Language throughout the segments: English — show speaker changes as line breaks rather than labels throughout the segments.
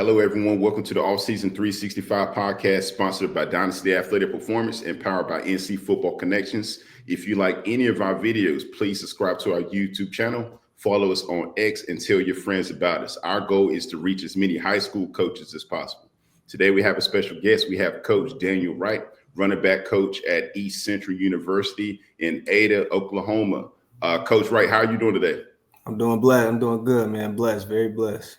Hello, everyone. Welcome to the All-Season 365 podcast, sponsored by Dynasty Athletic Performance and powered by NC Football Connections. If you like any of our videos, please subscribe to our YouTube channel, follow us on X, and tell your friends about us. Our goal is to reach as many high school coaches as possible. Today, we have a special guest. We have Coach Daniel Wright, running back coach at East Central University in Ada, Oklahoma. Coach Wright, how are you doing today?
I'm doing blessed. I'm doing good, man. Blessed, very blessed.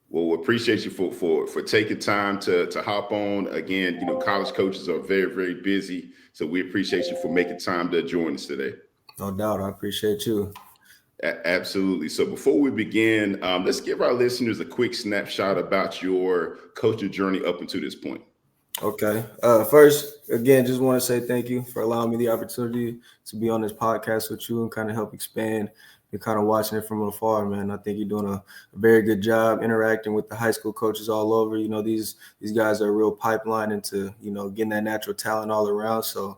Well, we appreciate you for taking time to hop on. Again, college coaches are very, very busy. So we appreciate you for making time to join us today.
No doubt. I appreciate you.
Absolutely. So before we begin, let's give our listeners a quick snapshot about your coaching journey up until this point.
Okay. First, again, just want to say thank you for allowing me the opportunity to be on this podcast with you and kind of help expand. You're kind of watching it from afar, man. I think you're doing a very good job interacting with the high school coaches all over. These guys are a real pipeline into, getting that natural talent all around. So,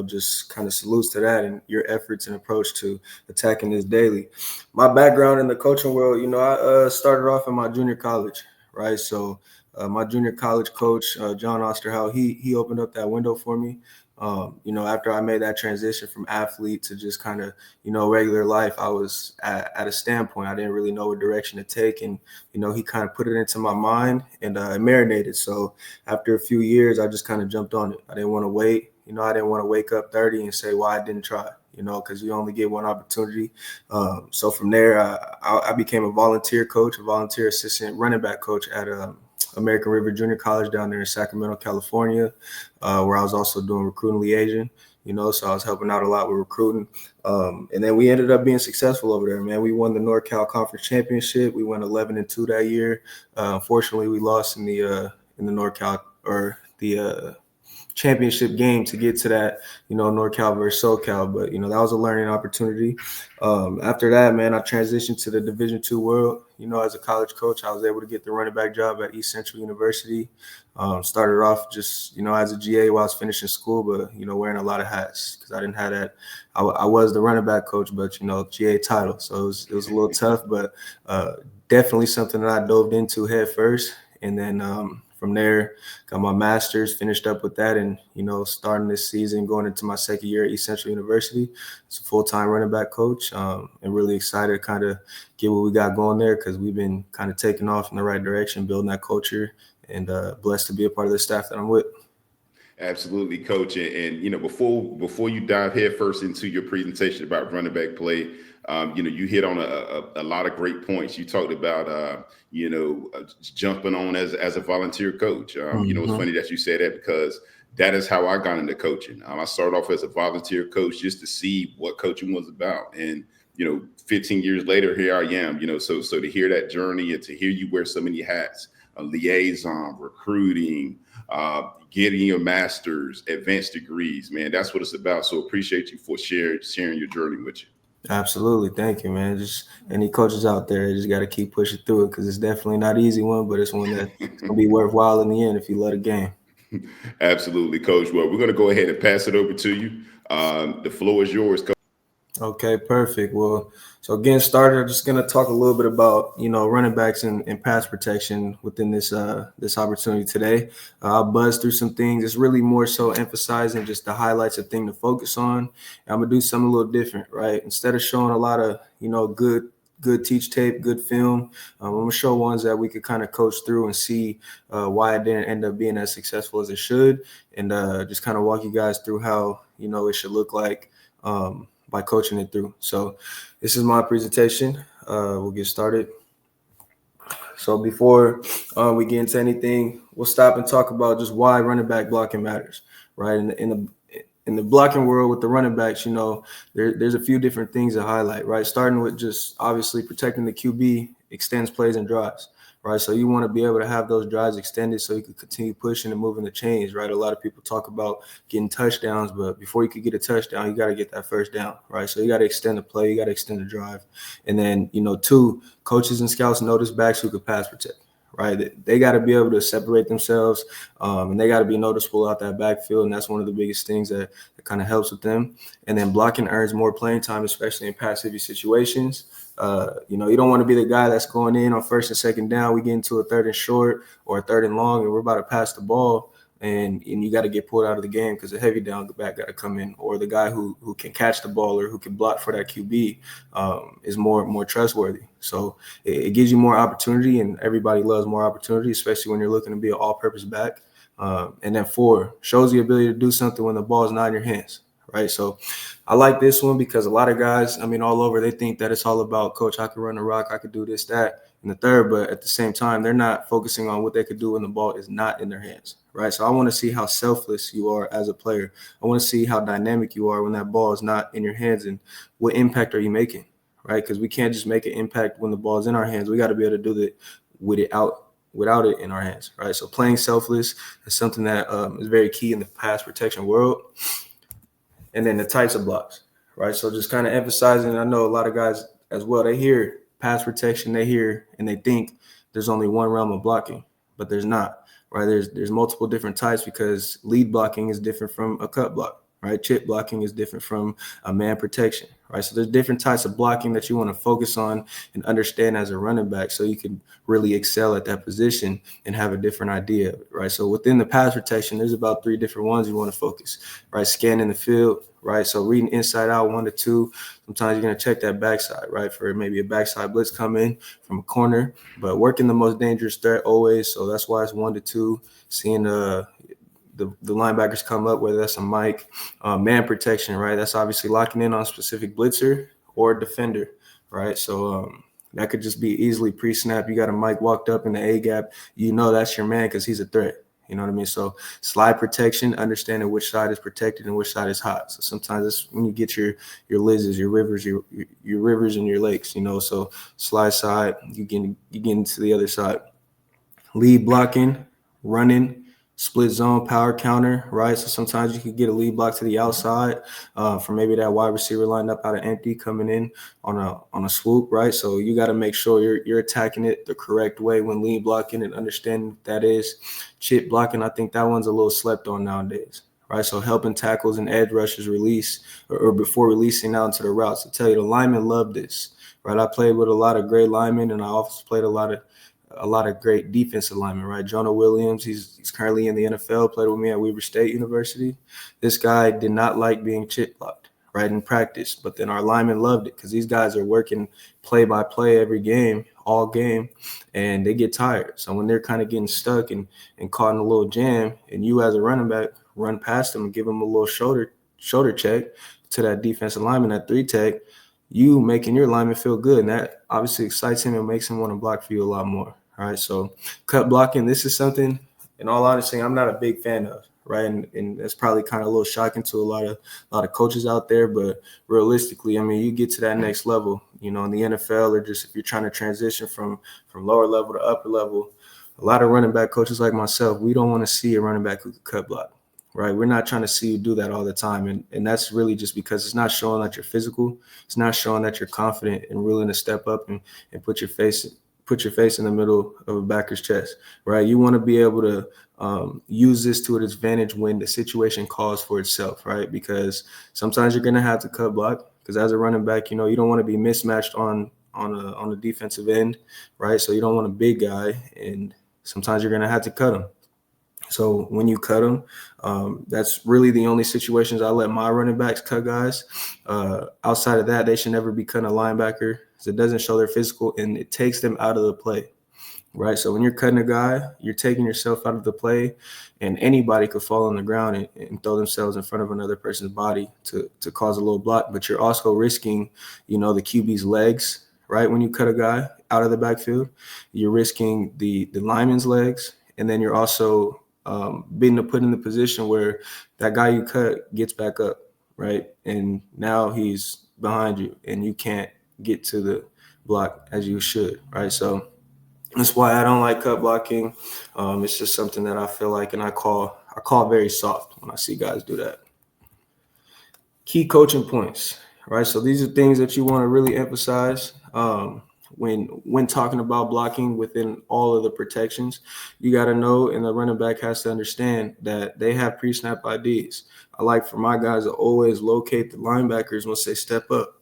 just kind of salutes to that and your efforts and approach to attacking this daily. My background in the coaching world, I started off in my junior college, right? So my junior college coach, John Osterhow, he opened up that window for me. After I made that transition from athlete to just kind of, regular life, I was at a standpoint. I didn't really know what direction to take. And, he kind of put it into my mind and it marinated. So after a few years, I just kind of jumped on it. I didn't want to wait. I didn't want to wake up 30 and say, well, I didn't try, because you only get one opportunity. So from there, I became a volunteer coach, a volunteer assistant running back coach at American River Junior College down there in Sacramento, California, where I was also doing recruiting liaison, so I was helping out a lot with recruiting. And then we ended up being successful over there, man. We won the NorCal Conference Championship. We went 11-2 that year. Unfortunately, we lost in the NorCal or the championship game to get to that, NorCal versus SoCal. But, that was a learning opportunity. After that, man, I transitioned to the Division II world. As a college coach, I was able to get the running back job at East Central University. Started off just, as a GA while I was finishing school, but, wearing a lot of hats because I didn't have that. I was the running back coach, but, GA title. So it was a little tough, but definitely something that I dove into head first. And then from there, got my master's, finished up with that, and, starting this season, going into my second year at East Central University. It's a full-time running back coach, and really excited to kind of get what we got going there because we've been kind of taking off in the right direction, building that culture, and blessed to be a part of the staff that I'm with.
Absolutely, Coach. And before you dive headfirst into your presentation about running back play, you hit on a lot of great points. You talked about, jumping on as a volunteer coach. It's funny that you said that because that is how I got into coaching. I started off as a volunteer coach just to see what coaching was about. And, 15 years later, here I am, so to hear that journey and to hear you wear so many hats, a liaison, recruiting, getting your master's, advanced degrees, man, that's what it's about. So appreciate you for sharing your journey with you.
Absolutely. Thank you, man. Just any coaches out there, just got to keep pushing through it because it's definitely not an easy one, but it's one that's going to be worthwhile in the end if you love the game.
Absolutely, Coach. Well, we're going to go ahead and pass it over to you. The floor is yours, Coach.
Okay, perfect. Well, so getting started, I'm just going to talk a little bit about, running backs and pass protection within this opportunity today. I'll buzz through some things. It's really more so emphasizing just the highlights of thing to focus on. And I'm going to do something a little different, right? Instead of showing a lot of, good teach tape, good film, I'm going to show ones that we could kind of coach through and see why it didn't end up being as successful as it should. And just kind of walk you guys through how, it should look like by coaching it through. So this is my presentation. We'll get started. So before we get into anything, we'll stop and talk about just why running back blocking matters, right? In the blocking world with the running backs, there's a few different things to highlight, right? Starting with just obviously protecting the QB extends plays and drives, right? So you want to be able to have those drives extended so you can continue pushing and moving the chains, right? A lot of people talk about getting touchdowns, but before you could get a touchdown, you got to get that first down, right? So you got to extend the play, you got to extend the drive. And then, two, coaches and scouts notice backs who could pass protect, right? They got to be able to separate themselves and they got to be noticeable out that backfield. And that's one of the biggest things that kind of helps with them. And then blocking earns more playing time, especially in pass heavy situations. You don't want to be the guy that's going in on first and second down. We get into a third and short or a third and long, and we're about to pass the ball, and you got to get pulled out of the game because the heavy down back got to come in, or the guy who can catch the ball or who can block for that QB is more trustworthy. So it gives you more opportunity, and everybody loves more opportunity, especially when you're looking to be an all-purpose back. And then 4, shows the ability to do something when the ball is not in your hands, right? So I like this one because a lot of guys, all over, they think that it's all about, coach, I could run the rock, I could do this, that, and the third, but at the same time, they're not focusing on what they could do when the ball is not in their hands, right? So I want to see how selfless you are as a player. I want to see how dynamic you are when that ball is not in your hands, and what impact are you making, right? Because we can't just make an impact when the ball is in our hands. We got to be able to do that without it in our hands, right? So playing selfless is something that is very key in the pass protection world. And then the types of blocks, right? So just kind of emphasizing, I know a lot of guys as well, they hear pass protection, they hear and they think there's only one realm of blocking, but there's not, right? There's multiple different types because lead blocking is different from a cut block, right? Chip blocking is different from a man protection, right? So there's different types of blocking that you want to focus on and understand as a running back so you can really excel at that position and have a different idea, right? So within the pass protection, there's about 3 different ones you want to focus, right? Scanning the field, right? So reading inside out 1 to 2. Sometimes you're going to check that backside, right? For maybe a backside blitz come in from a corner, but working the most dangerous threat always. So that's why it's 1 to 2. Seeing the linebackers come up, whether that's a Mike, man protection, right? That's obviously locking in on a specific blitzer or defender, right? So that could just be easily pre-snap. You got a Mike walked up in the A gap, that's your man because he's a threat. You know what I mean? So slide protection, understanding which side is protected and which side is hot. So sometimes it's when you get your Liz's, your rivers, your rivers and your lakes, so slide side, you get into the other side. Lead blocking, running, split zone, power counter, right? So sometimes you could get a lead block to the outside from maybe that wide receiver lined up out of empty coming in on a swoop, right? So you got to make sure you're attacking it the correct way when lead blocking and understanding what that is. Chip blocking, I think that one's a little slept on nowadays, right? So helping tackles and edge rushers release or before releasing out into the routes. I tell you, the linemen love this, right? I played with a lot of great linemen, and I also played a lot of great defensive linemen, right? Jonah Williams, he's currently in the NFL, played with me at Weber State University. This guy did not like being chip blocked, right, in practice, but then our linemen loved it because these guys are working play by play every game, all game, and they get tired. So when they're kind of getting stuck and caught in a little jam, and you as a running back run past them and give them a little shoulder check to that defensive lineman, that 3 tech, you making your lineman feel good, and that obviously excites him and makes him want to block for you a lot more. All right, so cut blocking, this is something, in all honesty, I'm not a big fan of, right? And that's probably kind of a little shocking to a lot of coaches out there, but realistically, you get to that next level, in the NFL, or just if you're trying to transition from lower level to upper level, a lot of running back coaches like myself, we don't want to see a running back who can cut block. Right, we're not trying to see you do that all the time, and that's really just because it's not showing that you're physical. It's not showing that you're confident and willing to step up and put your face in the middle of a backer's chest. Right, you want to be able to use this to its advantage when the situation calls for itself. Right, because sometimes you're going to have to cut block because as a running back, you don't want to be mismatched on a defensive end. Right, so you don't want a big guy, and sometimes you're going to have to cut him. So when you cut them, that's really the only situations I let my running backs cut guys. Outside of that, they should never be cutting a linebacker because it doesn't show their physical and it takes them out of the play, right? So when you're cutting a guy, you're taking yourself out of the play, and anybody could fall on the ground and throw themselves in front of another person's body to cause a little block. But you're also risking, the QB's legs, right? When you cut a guy out of the backfield, you're risking the lineman's legs, and then you're also being put in the position where that guy you cut gets back up, right? And now he's behind you and you can't get to the block as you should, right? So that's why I don't like cut blocking. It's just something that I feel like, and I call very soft when I see guys do that. Key coaching points, right? So these are things that you want to really emphasize. When talking about blocking within all of the protections, you got to know, and the running back has to understand that they have pre-snap IDs. I like for my guys to always locate the linebackers once they step up.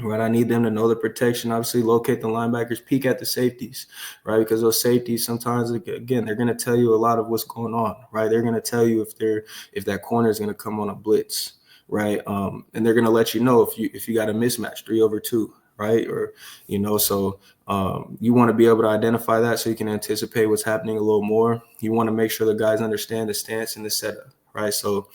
Right, I need them to know the protection, obviously locate the linebackers, peek at the safeties, right? Because those safeties sometimes, again, they're going to tell you a lot of what's going on, right? They're going to tell you if that corner is going to come on a blitz, right? And they're going to let you know if you got a mismatch 3-over-2, right? Or so you want to be able to identify that so you can anticipate what's happening a little more. You want to make sure the guys understand the stance and the setup. Right, so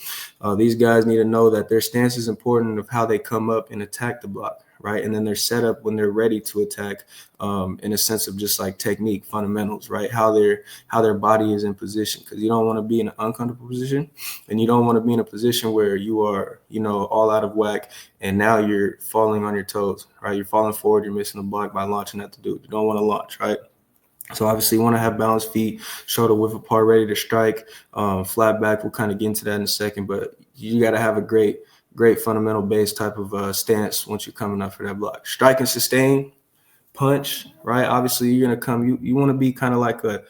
these guys need to know that their stance is important of how they come up and attack the block, right? And then they're set up when they're ready to attack, in a sense of just like technique, fundamentals, right? How their body is in position, because you don't want to be in an uncomfortable position, and you don't want to be in a position where you are, all out of whack, and now you're falling on your toes, right? You're falling forward, you're missing the block by launching at the dude. You don't want to launch, right? So obviously you want to have balanced feet, shoulder width apart, ready to strike, flat back. We'll kind of get into that in a second, but you got to have a great fundamental base type of stance once you're coming up for that block. Strike and sustain, punch, right? Obviously you're going to come, you want to be kind of like a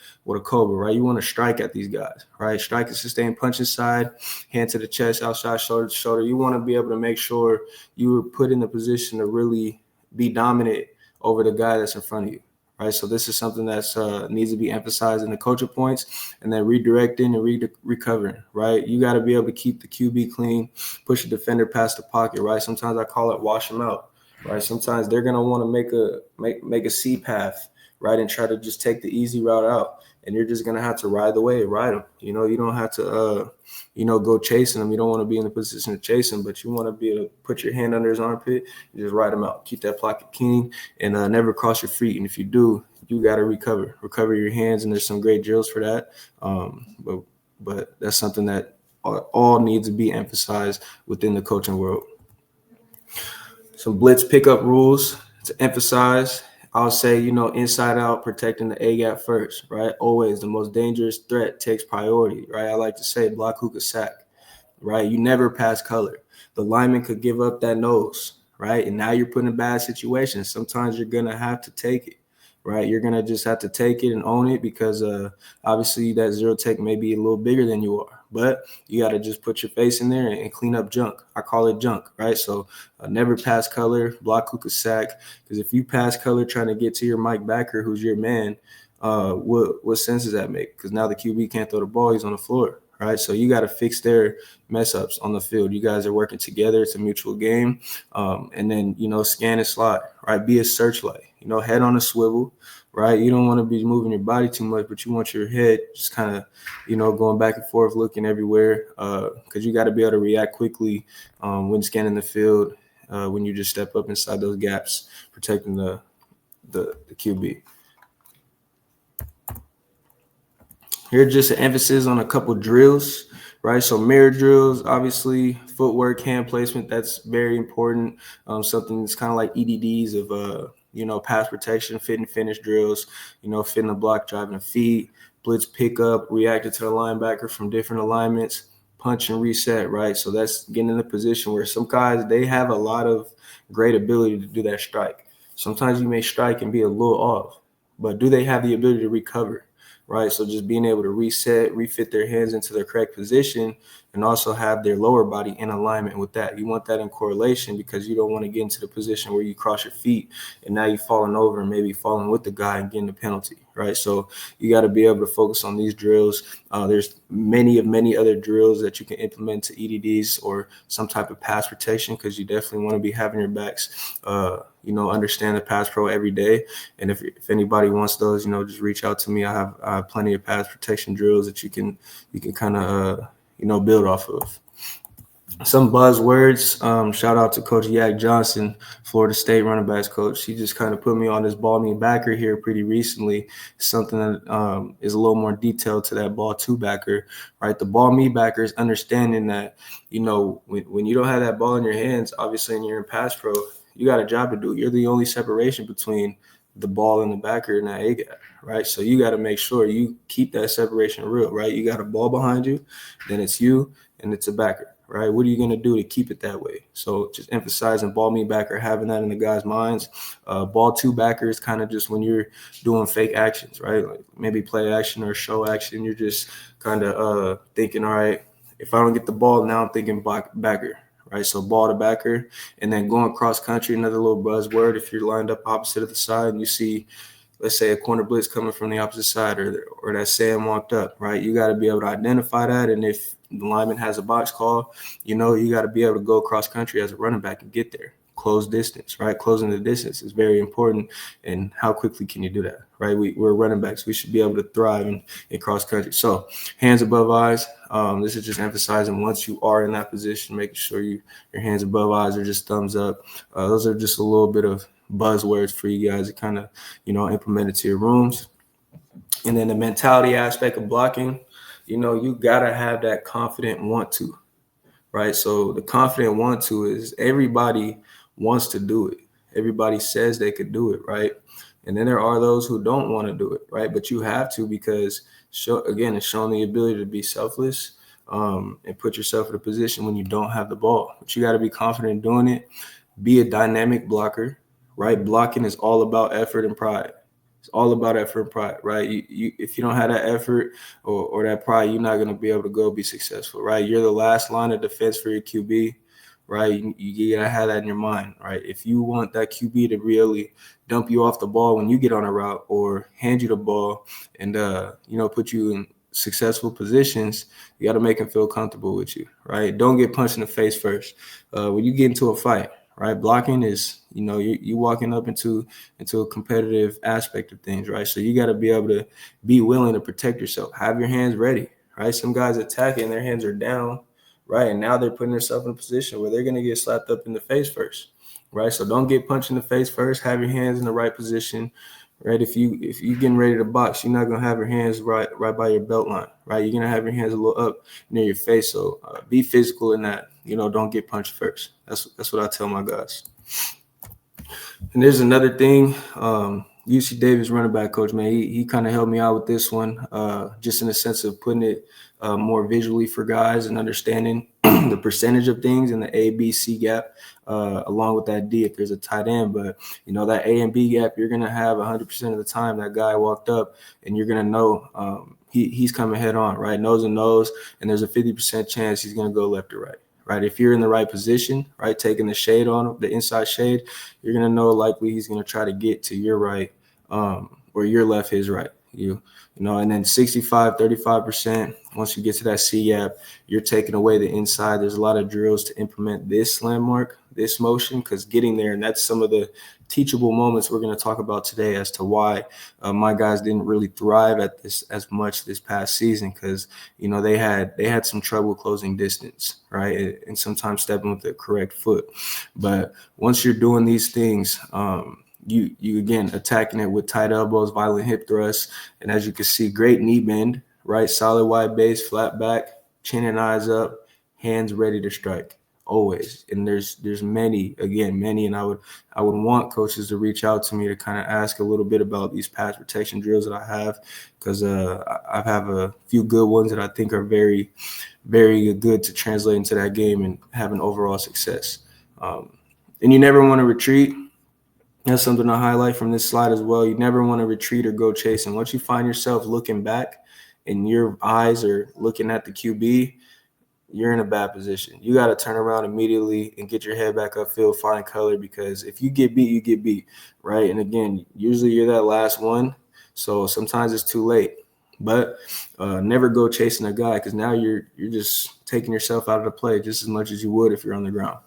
cobra, right? You want to strike at these guys, right? Strike and sustain, punch inside, hand to the chest, outside, shoulder to shoulder. You want to be able to make sure you were put in the position to really be dominant over the guy that's in front of you. Right, so this is something that's needs to be emphasized in the coaching points, and then redirecting and recovering. Right, you got to be able to keep the QB clean, push the defender past the pocket. Right, sometimes I call it wash them out. Right, sometimes they're gonna want to make a C path, right, and try to just take the easy route out, and you're just gonna have to ride the wave, ride them. You don't have to go chasing them. You don't want to be in the position to chase him, but you want to be able to put your hand under his armpit and just ride him out. Keep that pocket clean and never cross your feet. And if you do, you got to recover your hands. And there's some great drills for that. But that's something that all needs to be emphasized within the coaching world. Some blitz pickup rules to emphasize. I'll say, inside out, protecting the A gap first, right? Always the most dangerous threat takes priority, right? I like to say block, hook, or sack, right? You never pass color. The lineman could give up that nose, right? And now you're put in a bad situation. Sometimes you're going to have to take it, right? You're going to just have to take it and own it because obviously that zero tech may be a little bigger than you are. But you got to just put your face in there and clean up junk. I call it junk, right? So never pass color, block, hook, or sack. Because if you pass color trying to get to your Mike Backer, who's your man, what sense does that make? Because now the QB can't throw the ball. He's on the floor, right? So you got to fix their mess ups on the field. You guys are working together. It's a mutual game. And then, scan and slide, right? Be a searchlight, head on a swivel, right? You don't want to be moving your body too much, but you want your head just kind of, going back and forth, looking everywhere, because you got to be able to react quickly when scanning the field, when you just step up inside those gaps, protecting the QB. Here's just an emphasis on a couple drills, right? So mirror drills, obviously, footwork, hand placement, that's very important. Something that's kind of like EDDs of pass protection, fit and finish drills, fitting the block, driving the feet, blitz pickup, reacting to the linebacker from different alignments, punch and reset, right? So that's getting in a position where some guys, they have a lot of great ability to do that strike. Sometimes you may strike and be a little off, but do they have the ability to recover, right? So just being able to reset, refit their hands into their correct position, and also have their lower body in alignment with that. You want that in correlation because you don't want to get into the position where you cross your feet and now you're falling over and maybe falling with the guy and getting the penalty, right? So you got to be able to focus on these drills. There's many other drills that you can implement to EDDs or some type of pass protection, because you definitely want to be having your backs, understand the pass pro every day. And if anybody wants those, just reach out to me. I have plenty of pass protection drills that you can kind of build off of. Some buzzwords. Shout out to Coach Yak Johnson, Florida State running backs coach. He just kind of put me on this ball me backer here pretty recently. Something that is a little more detailed to that ball two backer, right? The ball me backer is understanding that, when you don't have that ball in your hands, obviously, and you're in pass pro, you got a job to do. You're the only separation between the ball and the backer and that A gap, right? So you got to make sure you keep that separation real, right? You got a ball behind you, then it's you and it's a backer, right? What are you going to do to keep it that way? So just emphasizing ball me backer, having that in the guys' minds. Ball two backer is kind of just when you're doing fake actions, right? Like maybe play action or show action. You're just kind of thinking, all right, if I don't get the ball, now I'm thinking backer, right? So ball to backer, and then going cross country, another little buzzword. If you're lined up opposite of the side and you see, let's say, a corner blitz coming from the opposite side, or that Sam walked up, right? You got to be able to identify that. And if the lineman has a box call, you got to be able to go cross country as a running back and get there. Close distance, right? Closing the distance is very important. And how quickly can you do that, right? We're running backs. We should be able to thrive in cross country. So hands above eyes. This is just emphasizing once you are in that position, making sure your hands above eyes are just thumbs up. Those are just a little bit of buzzwords for you guys to kind of, implement it to your rooms. And then the mentality aspect of blocking, you got to have that confident want to, right? So the confident want to is everybody wants to do it. Everybody says they could do it, right? And then there are those who don't want to do it, right? But you have to, because it's showing the ability to be selfless and put yourself in a position when you don't have the ball. But you got to be confident in doing it. Be a dynamic blocker, right? Blocking is all about effort and pride. It's all about effort and pride, right? You if you don't have that effort or that pride, you're not going to be able to go be successful, right? You're the last line of defense for your QB, right? You got to have that in your mind, right? If you want that QB to really dump you off the ball when you get on a route, or hand you the ball and, put you in successful positions, you got to make him feel comfortable with you, right? Don't get punched in the face first. When you get into a fight, right? Blocking is, you walking up into a competitive aspect of things, right? So you got to be able to be willing to protect yourself. Have your hands ready, right? Some guys attack and their hands are down, right? And now they're putting themselves in a position where they're going to get slapped up in the face first, right? So don't get punched in the face first. Have your hands in the right position, right? If you getting ready to box, you're not going to have your hands right by your belt line, right? You're going to have your hands a little up near your face. So be physical in that. Don't get punched first. That's what I tell my guys. And there's another thing. UC Davis running back coach, man, he kind of helped me out with this one, just in the sense of putting it more visually for guys and understanding the percentage of things in the A, B, C gap, along with that D if there's a tight end. But, that A and B gap, you're going to have 100% of the time that guy walked up, and you're going to know he's coming head on, right? Nose and nose, and there's a 50% chance he's going to go left or right. Right, if you're in the right position, right, taking the shade on him, the inside shade, you're gonna know likely he's gonna try to get to your right, or your left, his right. And then 65-35%. Once you get to that C gap, you're taking away the inside. There's a lot of drills to implement this landmark, this motion, because getting there, and that's some of the teachable moments we're going to talk about today as to why my guys didn't really thrive at this as much this past season, because they had some trouble closing distance, right, and sometimes stepping with the correct foot. But once you're doing these things, you again attacking it with tight elbows, violent hip thrusts, and as you can see, great knee bend, right, solid wide base, flat back, chin and eyes up, hands ready to strike. Always. And there's many, and I would want coaches to reach out to me to kind of ask a little bit about these pass protection drills that I have, because I have a few good ones that I think are very, very good to translate into that game and have an overall success. And you never want to retreat. That's something I highlight from this slide as well. You never want to retreat or go chasing. Once you find yourself looking back and your eyes are looking at the QB, you're in a bad position. You got to turn around immediately and get your head back upfield, find color, because if you get beat, you get beat, right? And again, usually you're that last one, so sometimes it's too late. But never go chasing a guy, because now you're just taking yourself out of the play just as much as you would if you're on the ground.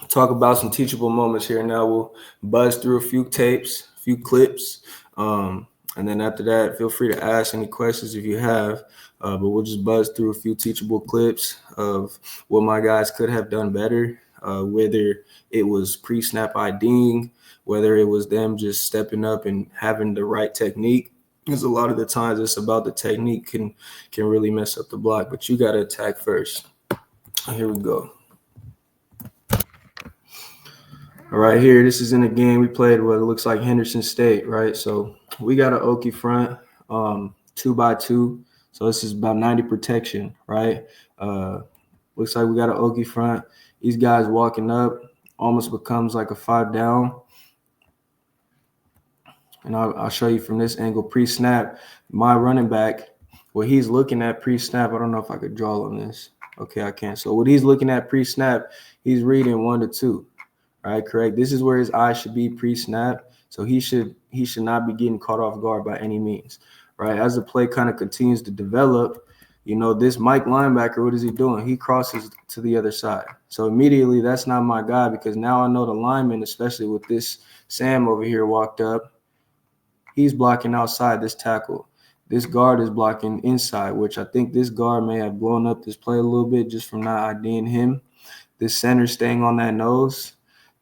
Talk about some teachable moments here. Now we'll buzz through a few tapes, a few clips, and then after that, feel free to ask any questions if you have. But we'll just buzz through a few teachable clips of what my guys could have done better, whether it was pre-snap IDing, whether it was them just stepping up and having the right technique. Because a lot of the times it's about the technique can really mess up the block, but you got to attack first. Here we go. All right, here, this is in a game we played what it looks like Henderson State, right? So we got an Okie front, 2x2. So this is about 90 protection, right? Looks like we got an Okie front. These guys walking up almost becomes like a 5 down. And I'll show you from this angle, pre-snap, my running back, what he's looking at pre-snap, I don't know if I could draw on this. Okay, I can. So what he's looking at pre-snap, he's reading 1 to 2. All right, correct. This is where his eye should be pre-snap. So he should not be getting caught off guard by any means. Right. As the play kind of continues to develop, this Mike linebacker, what is he doing? He crosses to the other side. So immediately that's not my guy, because now I know the lineman, especially with this Sam over here walked up, he's blocking outside this tackle. This guard is blocking inside, which I think this guard may have blown up this play a little bit just from not IDing him. This center staying on that nose.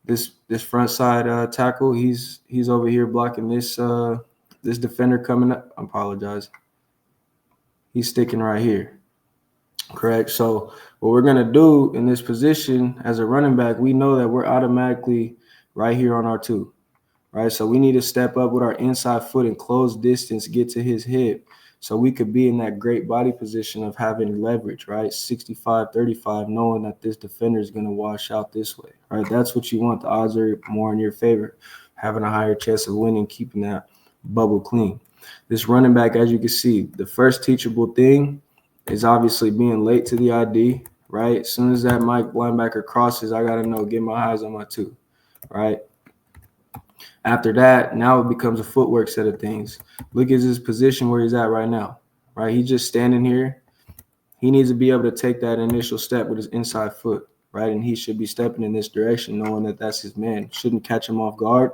This front side tackle, he's over here blocking this this defender coming up. I apologize. He's sticking right here. Correct. So what we're going to do in this position as a running back, we know that we're automatically right here on our 2. Right. So we need to step up with our inside foot and close distance, get to his hip, so we could be in that great body position of having leverage, right? 65-35, knowing that this defender is going to wash out this way, right? That's what you want. The odds are more in your favor, having a higher chance of winning, keeping that bubble clean. This running back, as you can see, the first teachable thing is obviously being late to the ID, right? As soon as that Mike linebacker crosses, I got to know, get my eyes on my 2, right? After that, now it becomes a footwork set of things. Look at his position where he's at right now, right? He's just standing here. He needs to be able to take that initial step with his inside foot, right? And he should be stepping in this direction, knowing that that's his man. Shouldn't catch him off guard.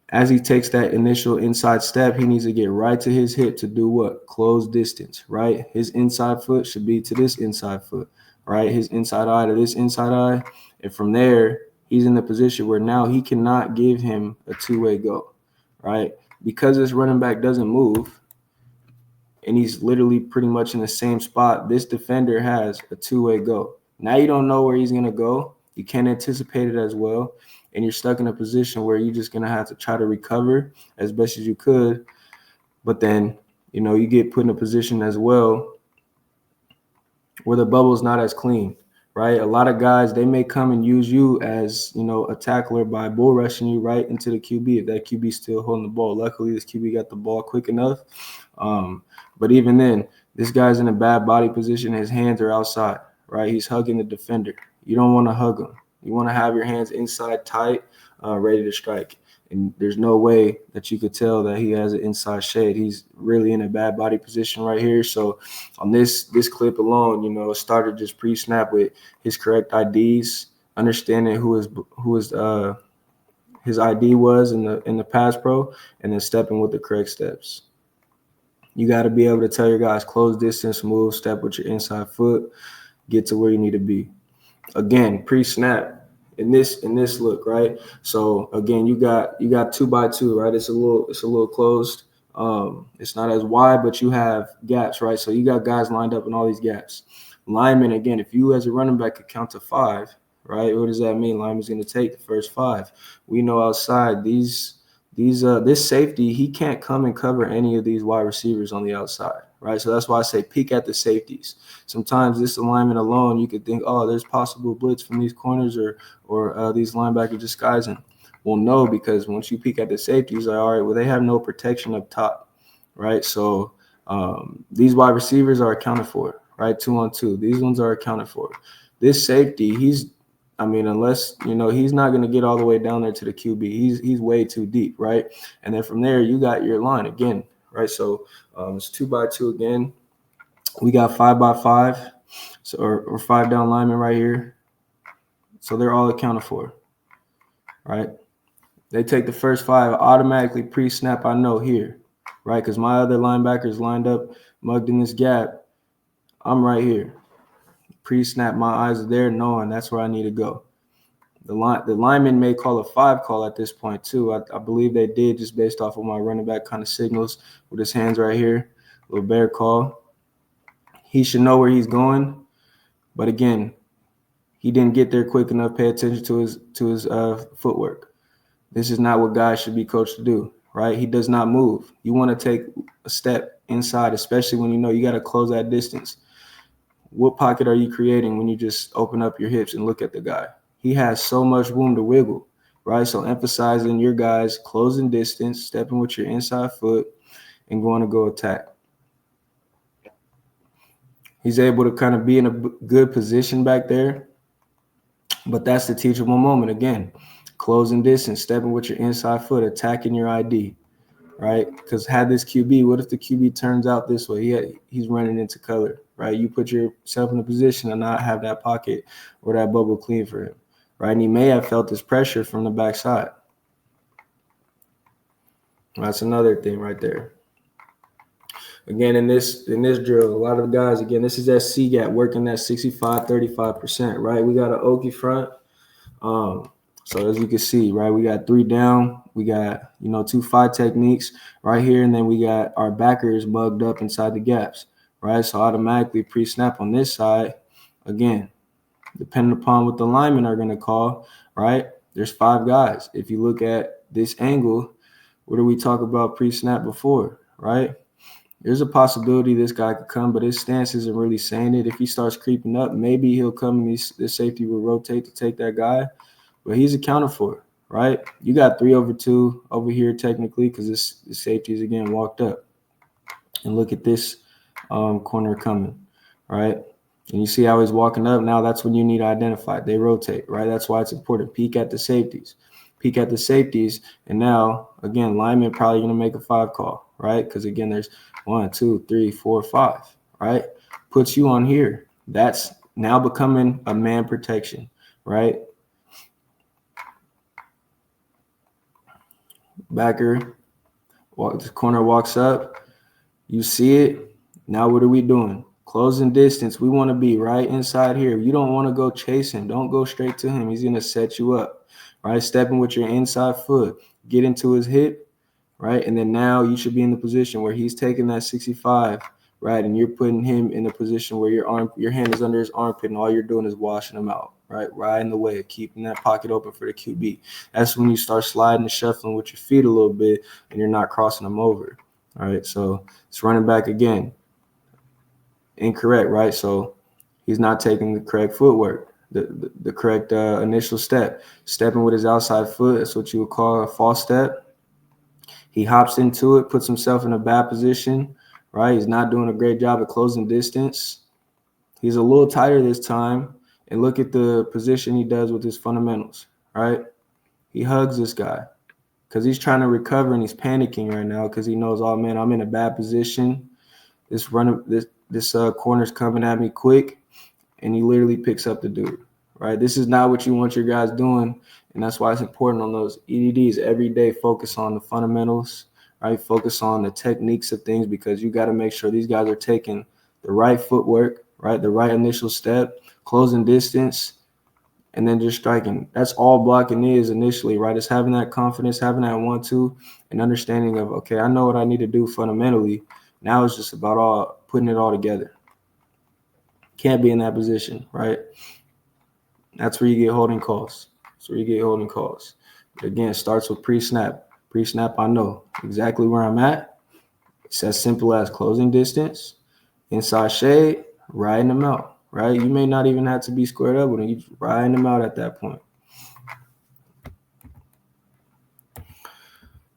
As he takes that initial inside step, he needs to get right to his hip to do what? Close distance, right? His inside foot should be to this inside foot, right? His inside eye to this inside eye. And from there, he's in the position where now he cannot give him a 2-way go, right? Because this running back doesn't move and he's literally pretty much in the same spot, this defender has a 2-way go. Now you don't know where he's going to go. You can't anticipate it as well. And you're stuck in a position where you're just going to have to try to recover as best as you could. But then, you get put in a position as well where the bubble is not as clean. Right, a lot of guys, they may come and use you as a tackler by bull rushing you right into the QB if that QB is still holding the ball. Luckily, this QB got the ball quick enough. But even then, this guy's in a bad body position. His hands are outside. Right, he's hugging the defender. You don't want to hug him. You want to have your hands inside tight, ready to strike. And there's no way that you could tell that he has an inside shade. He's really in a bad body position right here. So on this clip alone, it started just pre-snap with his correct IDs, understanding who his ID was in the pass pro, and then stepping with the correct steps. You got to be able to tell your guys close distance, move, step with your inside foot, get to where you need to be. Again, pre-snap. In this look, right? So again, you got 2x2, right? It's a little closed. It's not as wide, but you have gaps, right? So you got guys lined up in all these gaps. Lineman, again, if you as a running back could count to 5, right? What does that mean? Lineman's going to take the first 5. We know outside this safety, he can't come and cover any of these wide receivers on the outside, right? So that's why I say peek at the safeties. Sometimes this alignment alone, you could think, oh, there's possible blitz from these corners or these linebackers disguising. Well, no, because once you peek at the safeties, like, all right, well, they have no protection up top, right? So these wide receivers are accounted for, right? 2-on-2. These ones are accounted for. This safety, unless, he's not going to get all the way down there to the QB. He's way too deep, right? And then from there, you got your line again, right? So it's 2x2 again. We got 5x5, so or 5 down linemen right here. So they're all accounted for, right? They take the first 5 automatically pre-snap. I know here, right? Because my other linebackers lined up, mugged in this gap. I'm right here. Pre-snap, my eyes are there, knowing that's where I need to go. The lineman may call a 5 call at this point too. I believe they did, just based off of my running back kind of signals with his hands right here. Little bear call. He should know where he's going, but again, he didn't get there quick enough. Pay attention to his footwork. This is not what guys should be coached to do, right? He does not move. You want to take a step inside, especially when you got to close that distance. What pocket are you creating when you just open up your hips and look at the guy? He has so much room to wiggle, right? So emphasizing your guys closing distance, stepping with your inside foot, and going to go attack. He's able to kind of be in a good position back there. But that's the teachable moment. Again, closing distance, stepping with your inside foot, attacking your ID, right? Because had this QB, what if the QB turns out this way? He's running into color, right? You put yourself in a position to not have that pocket or that bubble clean for him, right? And he may have felt this pressure from the backside. That's another thing right there. Again, in this drill, a lot of the guys, again, this is that C gap working that 65-35%, right? We got an Okie front. So as you can see, right, we got 3 down. We got, 2 5 techniques right here. And then we got our backers mugged up inside the gaps, right? So automatically pre-snap on this side, again, depending upon what the linemen are going to call, right? There's 5 guys. If you look at this angle, what did we talk about pre-snap before, right? There's a possibility this guy could come, but his stance isn't really saying it. If he starts creeping up, maybe he'll come and this safety will rotate to take that guy, but he's accounted for, right? You got 3/2 over here technically because this safety is, again, walked up. And look at this corner coming, right? And you see how he's walking up. Now that's when you need to identify. They rotate, right? That's why it's important. Peek at the safeties. Peek at the safeties. And now, again, lineman probably going to make a 5 call, right? Because, again, there's 1, 2, 3, 4, 5, right? Puts you on here. That's now becoming a man protection, right? Backer, this corner walks up. You see it. Now what are we doing? Closing distance. We want to be right inside here. You don't want to go chasing. Don't go straight to him. He's going to set you up, right? Stepping with your inside foot. Get into his hip, right? And then now you should be in the position where he's taking that 65, right? And you're putting him in a position where your hand is under his armpit and all you're doing is washing him out, right? Right in the way, keeping that pocket open for the QB. That's when you start sliding and shuffling with your feet a little bit and you're not crossing them over, all right? So it's running back again. Incorrect, right? So he's not taking the correct footwork, the correct initial step. Stepping with his outside foot, that's what you would call a false step. He hops into it, puts himself in a bad position, right? He's not doing a great job at closing distance. He's a little tighter this time. And look at the position he does with his fundamentals, right? He hugs this guy because he's trying to recover and he's panicking right now because he knows, oh, man, I'm in a bad position. This corner's coming at me quick, and he literally picks up the dude, right? This is not what you want your guys doing, and that's why it's important on those EDDs every day. Focus on the fundamentals, right? Focus on the techniques of things because you got to make sure these guys are taking the right footwork, right? The right initial step, closing distance, and then just striking. That's all blocking is initially, right? It's having that confidence, having that 1-2, and understanding of, okay, I know what I need to do fundamentally. Now it's just about putting it all together. Can't be in that position, right? That's where you get holding calls. But again, it starts with pre-snap. Pre-snap, I know exactly where I'm at. It's as simple as closing distance, inside shade, riding them out, right? You may not even have to be squared up with them. You just riding them out at that point.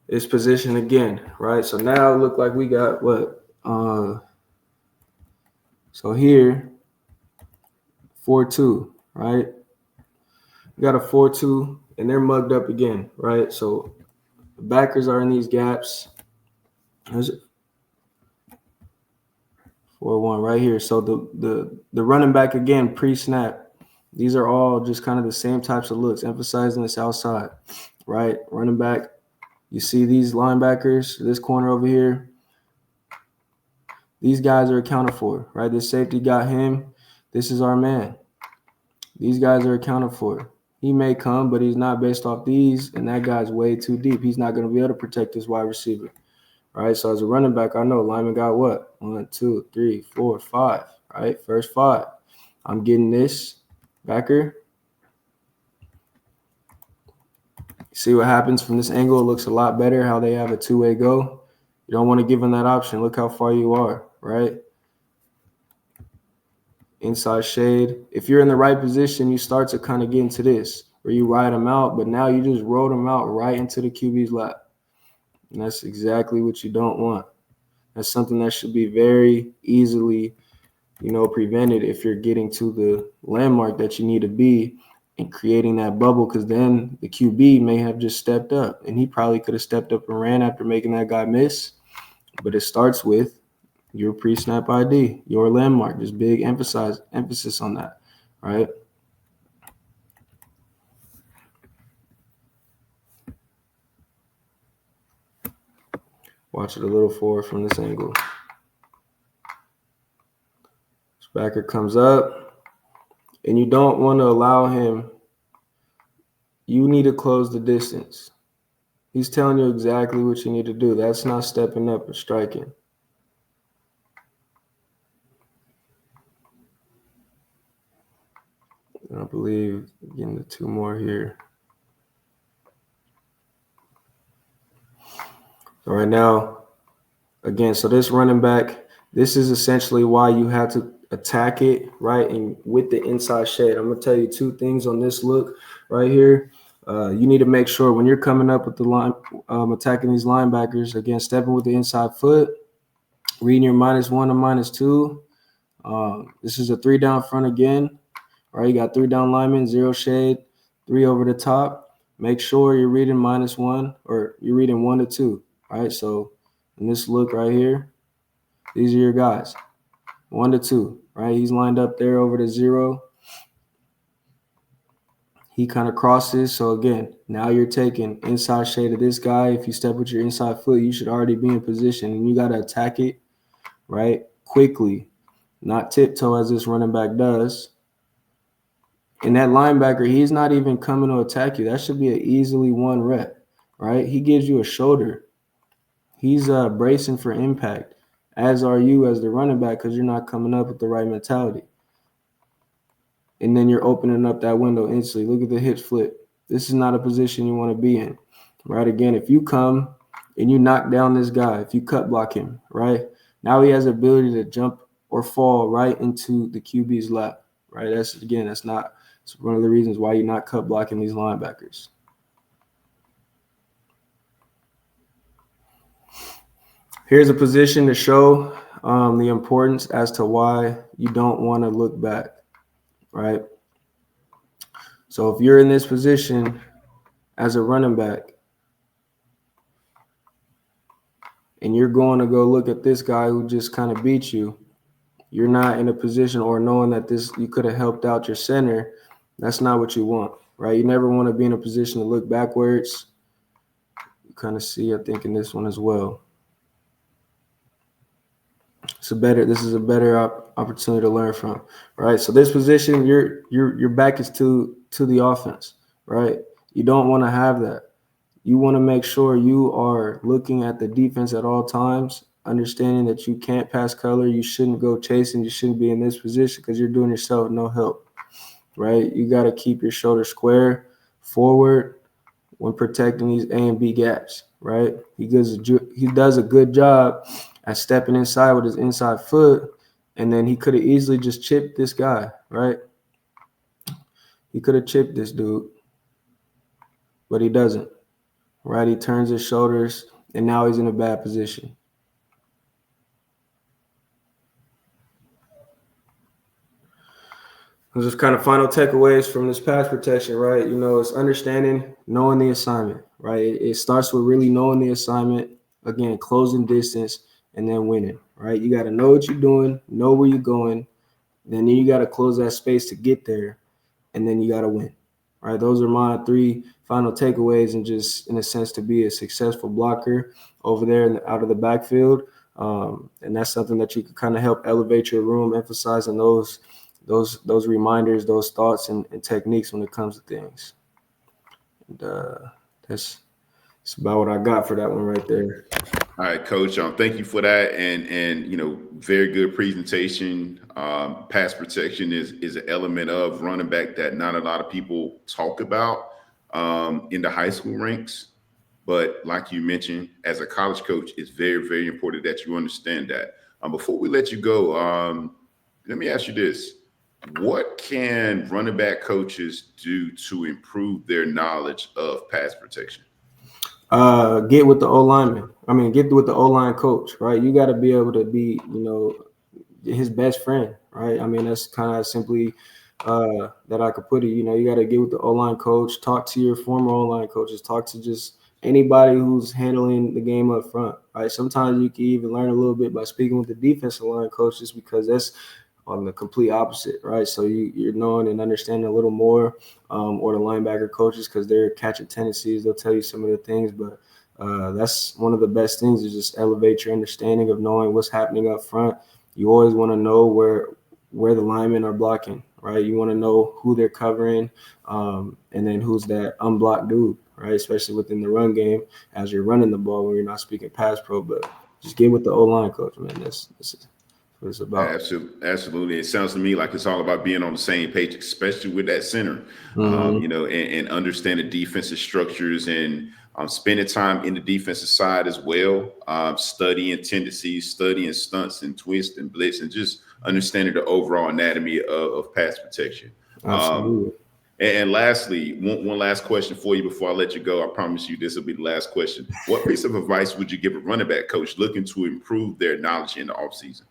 This position again, right? So now it look like we got what? So here, 4-2, right? We got a 4-2, and they're mugged up again, right? So the backers are in these gaps. There's 4-1 right here. So the running back again, pre-snap. These are all just kind of the same types of looks, emphasizing this outside, right? Running back. You see these linebackers, this corner over here. These guys are accounted for, right? This safety got him. This is our man. These guys are accounted for. He may come, but he's not based off these, and that guy's way too deep. He's not going to be able to protect this wide receiver, right? So as a running back, I know lineman got what? 1, 2, 3, 4, 5, right? First 5. I'm getting this backer. See what happens from this angle? It looks a lot better how they have a two-way go. You don't want to give them that option. Look how far you are, right? Inside shade. If you're in the right position, you start to kind of get into this where you ride them out, but now you just roll them out right into the QB's lap. And that's exactly what you don't want. That's something that should be very easily prevent it if you're getting to the landmark that you need to be and creating that bubble, because then the QB may have just stepped up, and he probably could have stepped up and ran after making that guy miss. But it starts with your pre-snap ID, your landmark. Just big emphasis on that, right? Watch it a little forward from this angle. This backer comes up, and you don't want to allow him. You need to close the distance. He's telling you exactly what you need to do. That's not stepping up and striking. I believe getting the two more here. So right now, again, so this running back, this is essentially why you have to attack it, right? And with the inside shade, I'm going to tell you two things on this look right here. You need to make sure when you're coming up with the line, attacking these linebackers, again, stepping with the inside foot, reading your -1 and -2. This is a 3 down front again, right? You got 3 down linemen, 0 shade, 3 over the top. Make sure you're reading -1 or you're reading 1 to 2, right? So in this look right here, these are your guys, 1 to 2, right? He's lined up there over to 0. He kind of crosses. So again, now you're taking inside shade of this guy. If you step with your inside foot, you should already be in position, and you got to attack it, right? Quickly, not tiptoe as this running back does. And that linebacker, he's not even coming to attack you. That should be an easily 1 rep, right? He gives you a shoulder. He's bracing for impact, as are you as the running back, because you're not coming up with the right mentality. And then you're opening up that window instantly. Look at the hips flip. This is not a position you want to be in, right? Again, if you come and you knock down this guy, if you cut block him, right? Now he has the ability to jump or fall right into the QB's lap, right? That's one of the reasons why you're not cut blocking these linebackers. Here's a position to show the importance as to why you don't want to look back, right? So if you're in this position as a running back and you're going to go look at this guy who just kind of beat you, you're not in a position, or knowing that you could have helped out your center. That's not what you want, right? You never want to be in a position to look backwards. You kind of see, I think, in this one as well. This is a better opportunity to learn from, right? So this position, your back is to the offense, right? You don't want to have that. You want to make sure you are looking at the defense at all times, understanding that you can't pass color. You shouldn't go chasing. You shouldn't be in this position because you're doing yourself no help, right? You got to keep your shoulder square forward when protecting these A and B gaps, right? He does a good job at stepping inside with his inside foot, and then he could have easily just chipped this guy, right? He could have chipped this dude, but he doesn't, right? He turns his shoulders, and now he's in a bad position. Those are kind of final takeaways from this pass protection, right? It's understanding, knowing the assignment, right? It starts with really knowing the assignment, again, closing distance, and then winning, right? You got to know what you're doing, know where you're going, then you got to close that space to get there, and then you got to win, right? Those are my 3 final takeaways, and just in a sense to be a successful blocker over there and out of the backfield. And that's something that you can kind of help elevate your room, emphasizing those reminders, those thoughts and techniques when it comes to things. And that's about what I got for that one right there.
All right, Coach. Thank you for that, and very good presentation. Pass protection is an element of running back that not a lot of people talk about in the high school ranks. But like you mentioned, as a college coach, it's very, very important that you understand that. Before we let you go, let me ask you this: what can running back coaches do to improve their knowledge of pass protection?
Get with the O-lineman. Get with the O-line coach, right? You got to be able to be, his best friend, right? I mean, that's kind of simply that I could put it. You know, you got to get with the O-line coach, talk to your former O-line coaches, talk to just anybody who's handling the game up front, right? Sometimes you can even learn a little bit by speaking with the defensive line coaches because that's on the complete opposite, right? So you're knowing and understanding a little more, or the linebacker coaches because they're catching tendencies. They'll tell you some of the things, but that's one of the best things is just elevate your understanding of knowing what's happening up front. You always want to know where the linemen are blocking, right? You want to know who they're covering, and then who's that unblocked dude, right? Especially within the run game as you're running the ball when you're not speaking pass pro, but just get with the O-line coach, man. That's what it's about.
Absolutely. It sounds to me like it's all about being on the same page, especially with that center,
Mm-hmm.
and understanding defensive structures and spending time in the defensive side as well, studying tendencies, studying stunts and twists and blitz, and just understanding the overall anatomy of pass protection. Um,
Absolutely.
and lastly, one last question for you before I let you go. I promise you this will be the last question. What piece of advice would you give a running back coach looking to improve their knowledge in the offseason?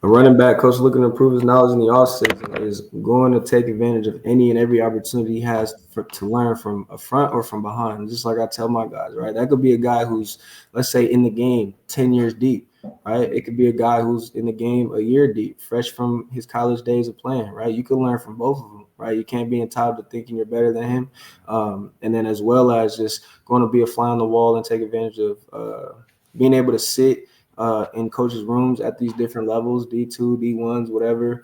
A running back coach looking to improve his knowledge in the offseason is going to take advantage of any and every opportunity he has to learn from a front or from behind. Just like I tell my guys, right? That could be a guy who's, let's say, in the game 10 years deep, right? It could be a guy who's in the game a year deep, fresh from his college days of playing, right? You can learn from both of them, right? You can't be entitled to thinking you're better than him. And then as well as just going to be a fly on the wall and take advantage of being able to sit in coaches' rooms at these different levels, D2, D1s, whatever,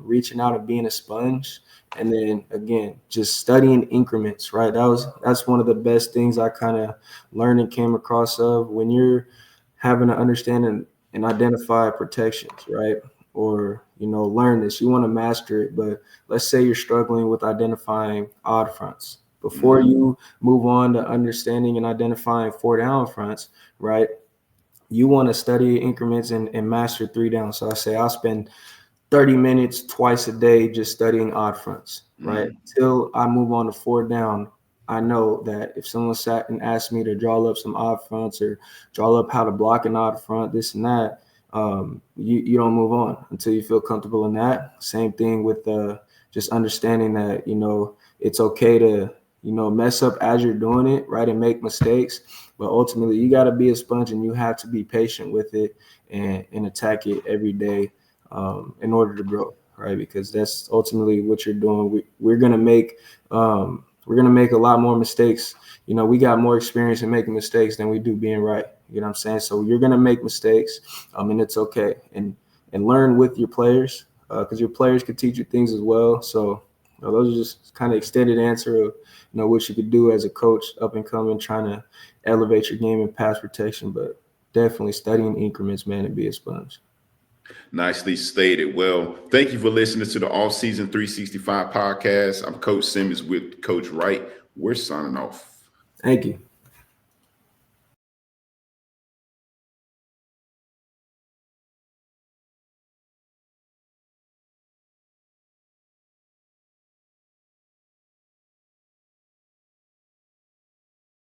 reaching out and being a sponge. And then again, just studying increments, right? That's one of the best things I kind of learned and came across of when you're having to understand and identify protections, right? Or, learn this. You want to master it, but let's say you're struggling with identifying odd fronts. Before you move on to understanding and identifying 4-down fronts, right? You want to study increments and master 3 down. So I say I'll spend 30 minutes twice a day just studying odd fronts, right? Till I move on to 4 down. I know that if someone sat and asked me to draw up some odd fronts or draw up how to block an odd front, this and that, you don't move on until you feel comfortable in that. Same thing with just understanding that, it's okay to, mess up as you're doing it, right? And make mistakes. But ultimately, you got to be a sponge and you have to be patient with it and attack it every day in order to grow, right? Because that's ultimately what you're doing. We're gonna make a lot more mistakes. We got more experience in making mistakes than we do being right. You know what I'm saying? So you're gonna make mistakes, and it's okay. And learn with your players because your players could teach you things as well. So those are just kind of extended answer of what you could do as a coach up and coming, trying to elevate your game in pass protection, but definitely studying increments, man, and be a sponge.
Nicely stated. Well, thank you for listening to the All Season 365 podcast. I'm Coach Simmons with Coach Wright. We're signing off.
Thank you.